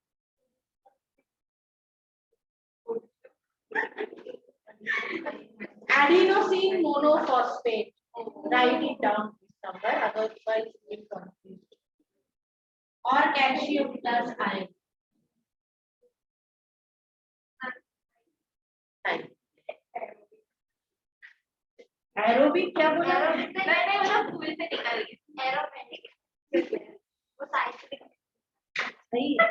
Adenosine monophosphate. Write it down this number, otherwise you will confuse. Or calcium plus iron. Aerobic क्या बोला? मैंने बोला फूल से निकल गया. Aerobic वो scientific सही है.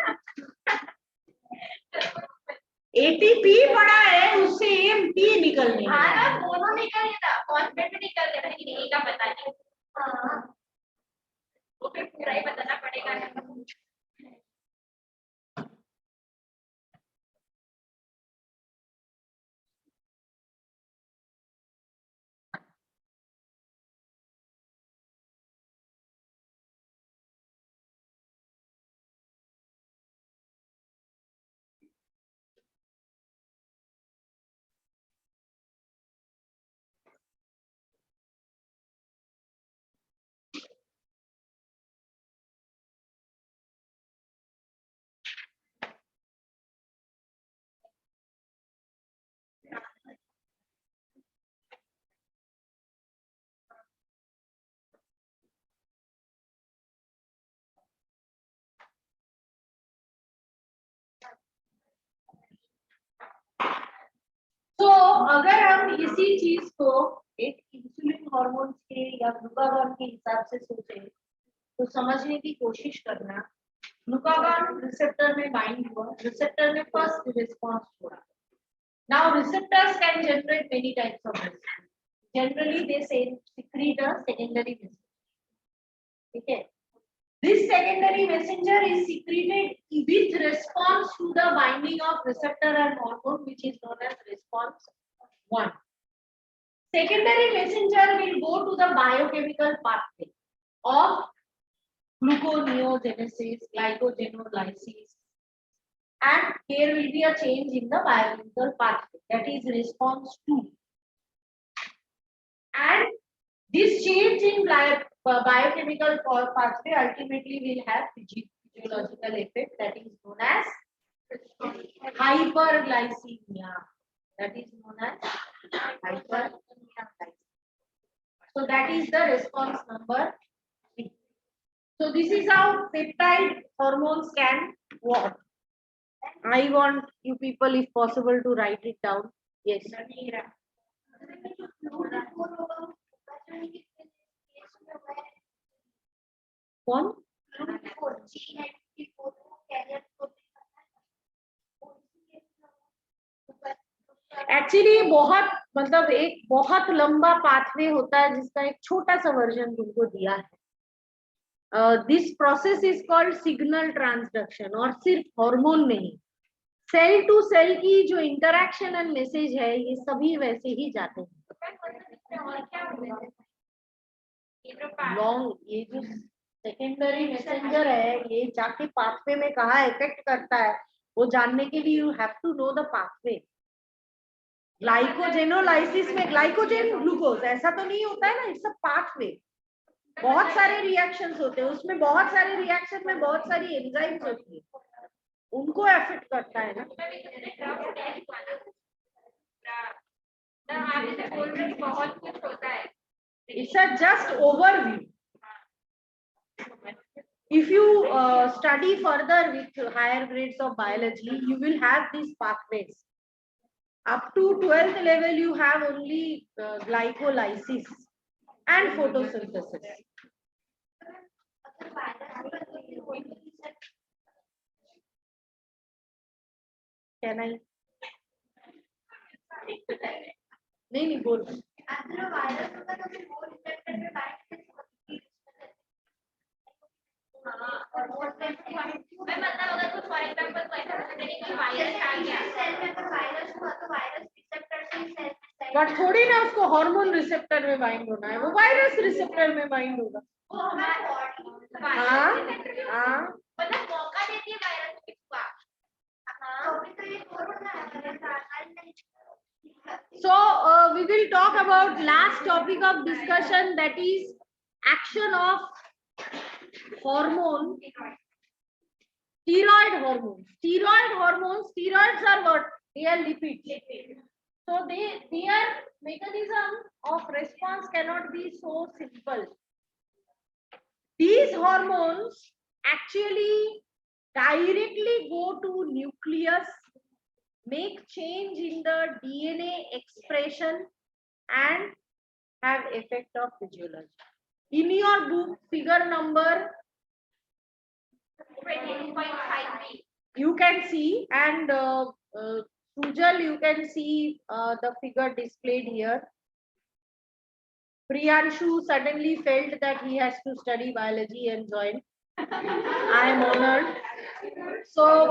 एटीपी पढ़ा है, उससे एमपी निकलने. हाँ ना, दोनों निकल गया था, फॉस्फेट भी निकल गया था, लेकिन एक का पता नहीं. हाँ, वो फिर पूरा ही बताना पड़ेगा. So अगर हम इसी चीज को एक इंसुलिन हार्मोन्स के या ग्लूकागॉन के हिसाब से सोचें तो समझने की कोशिश करना। ग्लूकागॉन रिसेप्टर में बाइंड हुआ, रिसेप्टर ने फर्स्ट रिस्पॉन्स छोड़ा। Now receptors can generate many types of response. Generally they say secrete a secondary messenger. Okay. This secondary messenger is secreted with response to the binding of receptor and hormone, which is known as response 1. Secondary messenger will go to the biochemical pathway of gluconeogenesis, glycogenolysis, and there will be a change in the biochemical pathway, that is response 2. And this change in biochemical pathway ultimately will have physiological effect, that is known as hyperglycemia. That is known as hyperglycemia. So that is the response number 3. So this is how peptide hormones can work. I want you people, if possible, to write it down. Yes. कौन? Actually बहुत मतलब एक बहुत लंबा pathway होता है जिसका एक छोटा सा वर्जन तुमको दिया है। This process is called signal transduction, और सिर्फ हार्मोन नहीं, सेल टू सेल की जो इंटरैक्शन एंड मैसेज है ये सभी वैसे ही जाते हैं। लॉन्ग ये जो सेकेंडरी मैसेंजर है ये जाके पाथवे में कहाँ इफेक्ट करता है वो जानने के लिए you have to know the pathway. Glycogenolysis में ग्लाइकोजेन ग्लूकोज ऐसा तो नहीं होता है ना, इट्स अ पाथवे। बहुत सारे रिएक्शंस होते हैं उसमें, बहुत सारे रिएक्शन में बहुत सारी एंजाइम्स होती है, उनको अफेक्ट करता है ना। बहुत कुछ होता है। It's a just overview. If you study further with higher grades of biology, you will have these pathways. Up to 12th level, you have only glycolysis and photosynthesis. Can I? नहीं बोल। But थोड़ी ना उसको hormone receptor में bind होना है, वो virus receptor में बाइंड होगा। हाँ हाँ मतलब मौका देती है वायरस को। So we will talk about last topic of discussion, that is action of hormone, steroid hormones. Steroids are what? They are lipids. So their mechanism of response cannot be so simple. These hormones actually directly go to nucleus, make change in the DNA expression and have effect of physiology. In your book, figure number 22.5b. you can see, and Sujal, you can see the figure displayed here. Priyanshu suddenly felt that he has to study biology and join. I am honored. So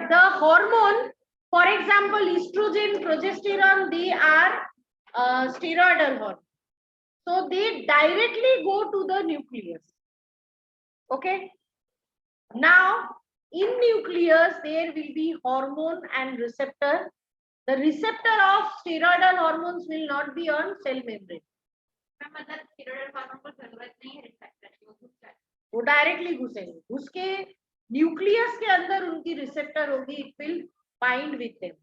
the hormone, for example, estrogen, progesterone, they are steroidal hormones. So they directly go to the nucleus. Okay. Now in nucleus there will be hormone and receptor. The receptor of steroidal hormones will not be on cell membrane. वो directly घुसेंगे, घुस के nucleus के अंदर उनकी receptor होगी, it will bind with them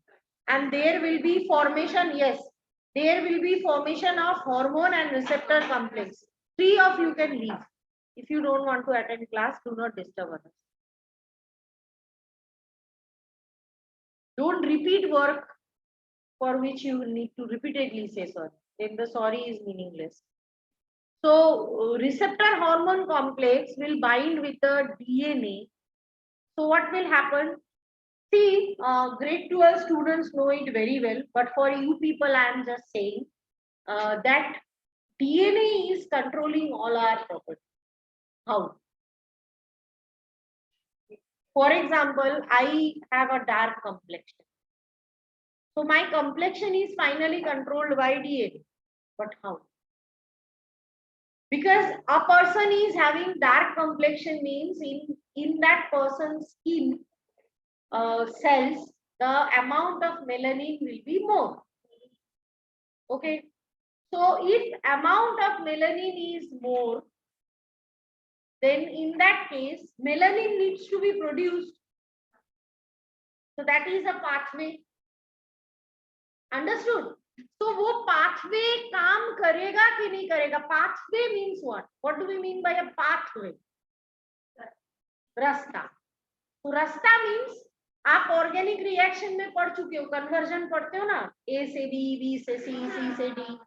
and there will be formation, yes, there will be formation of hormone and receptor complex. 3 of you can leave. If you don't want to attend class, do not disturb others. Don't repeat work for which you need to repeatedly say sorry. Then the sorry is meaningless. So receptor hormone complex will bind with the DNA. So what will happen? See, grade 12 students know it very well, but for you people, I am just saying that DNA is controlling all our property. How? For example, I have a dark complexion. So my complexion is finally controlled by DNA. But how? Because a person is having dark complexion means in that person's skin cells, the amount of melanin will be more. Okay. So if amount of melanin is more, then in that case, melanin needs to be produced. So that is a pathway. Understood? So वो pathway काम करेगा कि नहीं करेगा? Pathway means what? What do we mean by a pathway? रास्ता. तो रास्ता means आप ऑर्गेनिक रिएक्शन में पढ़ चुके हो, कन्वर्जन पढ़ते हो ना, A से B, B से C, C से D.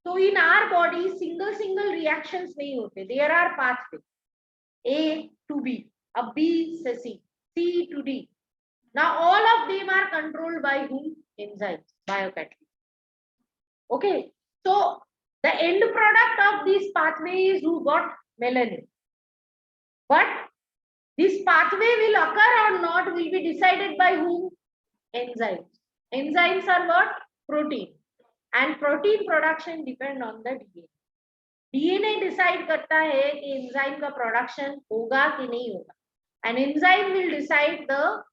तो in our body single reactions नहीं होते. There are pathways. A to B, a B से C, C to D. Now all of them are controlled by whom? Enzymes, biocatalysts. Okay, so the end product of this pathway is who got melanin. But this pathway will occur or not will be decided by whom? Enzymes. Enzymes are what? Protein. And protein production depend on the DNA. DNA decide करता है कि enzyme का production होगा कि नहीं होगा. And enzyme will decide the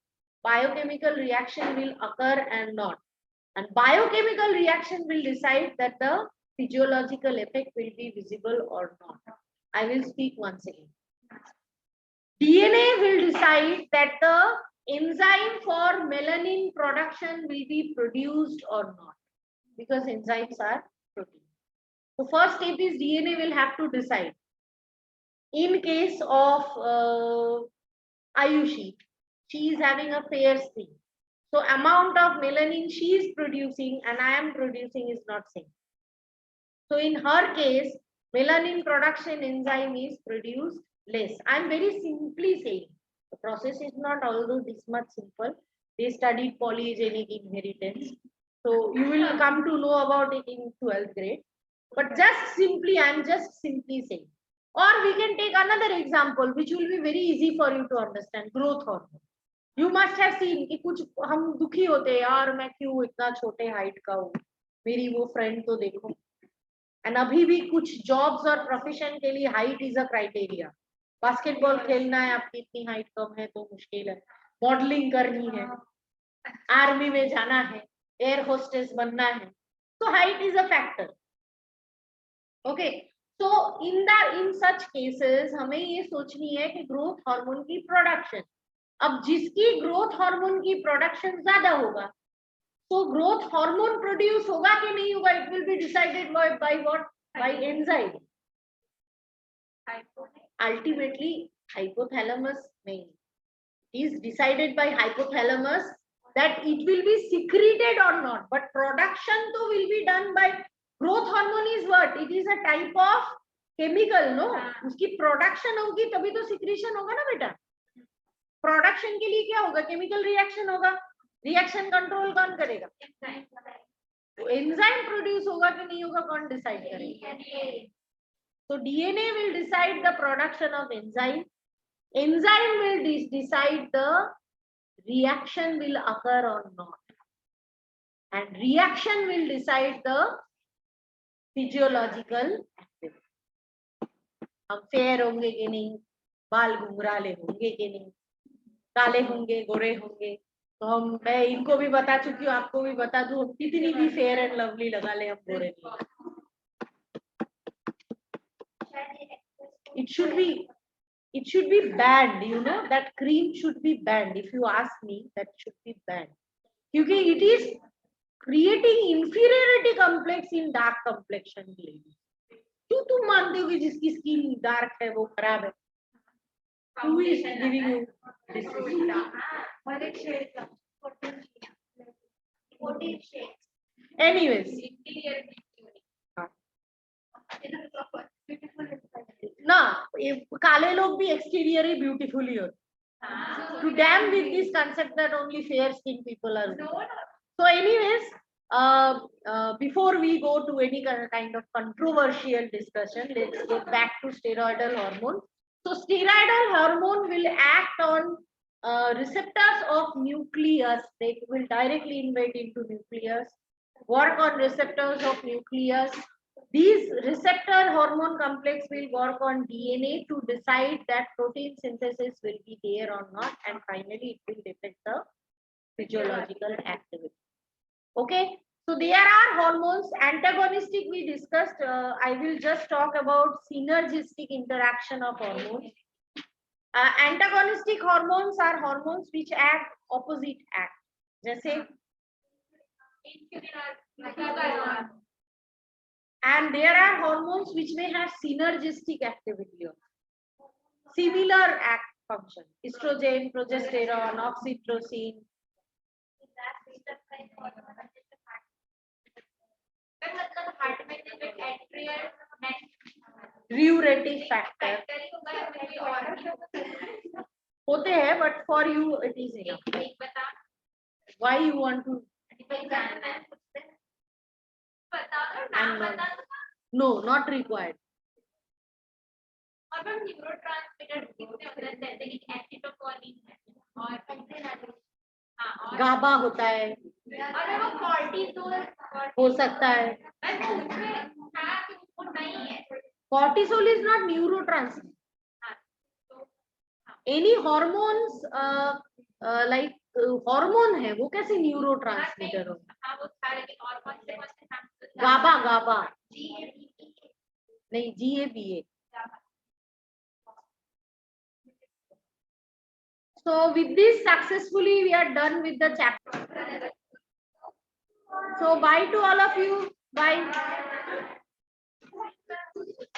biochemical reaction will occur and not. And biochemical reaction will decide that the physiological effect will be visible or not. I will speak once again. DNA will decide that the enzyme for melanin production will be produced or not, because enzymes are protein. The first step is DNA will have to decide. In case of Ayushi, she is having a fair skin. So amount of melanin she is producing and I am producing is not same. So in her case, melanin production enzyme is produced less. I am very simply saying the process is not although this much simple. They studied polygenic inheritance. So you will come to know about it in 12th grade. But just simply, I am just simply saying. Or we can take another example which will be very easy for you to understand. Growth hormone. You must have seen कि कुछ हम दुखी होते हैं यार मैं क्यों इतना छोटे हाइट का हूँ, मेरी वो फ्रेंड तो देखो. एंड अभी भी कुछ जॉब्स और प्रोफेशन के लिए height is a criteria. Basketball खेलना है, आपकी इतनी हाइट कम है तो मुश्किल है. मॉडलिंग करनी है, आर्मी में जाना है, एयर होस्टेस बनना है, तो height is a factor. Okay, तो इन सच केसेस हमें ये सोचनी है कि ग्रोथ हार्मोन की प्रोडक्शन, अब जिसकी ग्रोथ हार्मोन की प्रोडक्शन ज्यादा होगा तो ग्रोथ हार्मोन प्रोड्यूस होगा कि नहीं होगा, it will be decided by what? Bye enzyme. Ultimately hypothalamus नहीं, is decided by hypothalamus that it will be secreted or not, but production to will be done by growth hormone is what? It is a type of chemical, no? उसकी production होगी तभी तो secretion होगा ना बेटा. Production के लिए क्या होगा? केमिकल रिएक्शन होगा. रिएक्शन कंट्रोल कौन करेगा? तो एंजाइम प्रोड्यूस होगा कि नहीं होगा, कौन डिसाइड करेगा? तो DNA will decide the production of enzyme. Enzyme will decide the reaction will occur or not, and reaction will decide the physiological activity. हम फेयर होंगे कि नहीं, बाल घुंघराले होंगे कि नहीं, काले होंगे, गोरे होंगे, तो हम, मैं इनको भी बता चुकी हूँ, आपको भी बता दूं, कितनी भी फेयर एंड लवली लगा ले, हम गोरे नहीं. It should be banned, you know, that cream should be banned. If you ask me, that should be banned, क्योंकि it is creating inferiority complex in dark complexion ladies. क्यों तुम मानते हो कि जिसकी स्किन डार्क है वो खराब है? Who is giving you this? 14 shades. Anyways, Interior ना काले लोग भी exterior beautifully होते. To damn with this concept that only fair skinned people are. So anyways, before we go to any kind of controversial discussion, let's get back to steroidal hormone. So steroidal hormone will act on receptors of nucleus. They will directly invade into nucleus, work on receptors of nucleus. These receptor hormone complex will work on DNA to decide that protein synthesis will be there or not, and finally it will detect the physiological activity. Okay, so there are hormones. Antagonistic we discussed. I will just talk about synergistic interaction of hormones. Antagonistic hormones are hormones which act opposite act. जैसे and there are hormones which may have synergistic activity or similar act function. Estrogen, progesterone, oxytocin. Diuretic factor. होते हैं, but for you it is enough. Why you want to? No, not required. और ma'am neurotransmitter कितने होते हैं जैसे कि acetylcholine और हाँ और गाबा होता है, और वो कॉर्टिसोल हो सकता है. बस उसमें था कि वो नहीं है. Cortisol is not neurotransmitter. हाँ तो Any hormones like hormone है, वो कैसे neurotransmitter हो? हाँ वो था लेकिन और कौन से नाम गाबा गाबा GABA नहीं, GABA. So with this successfully we are done with the chapter. So bye to all of you. Bye.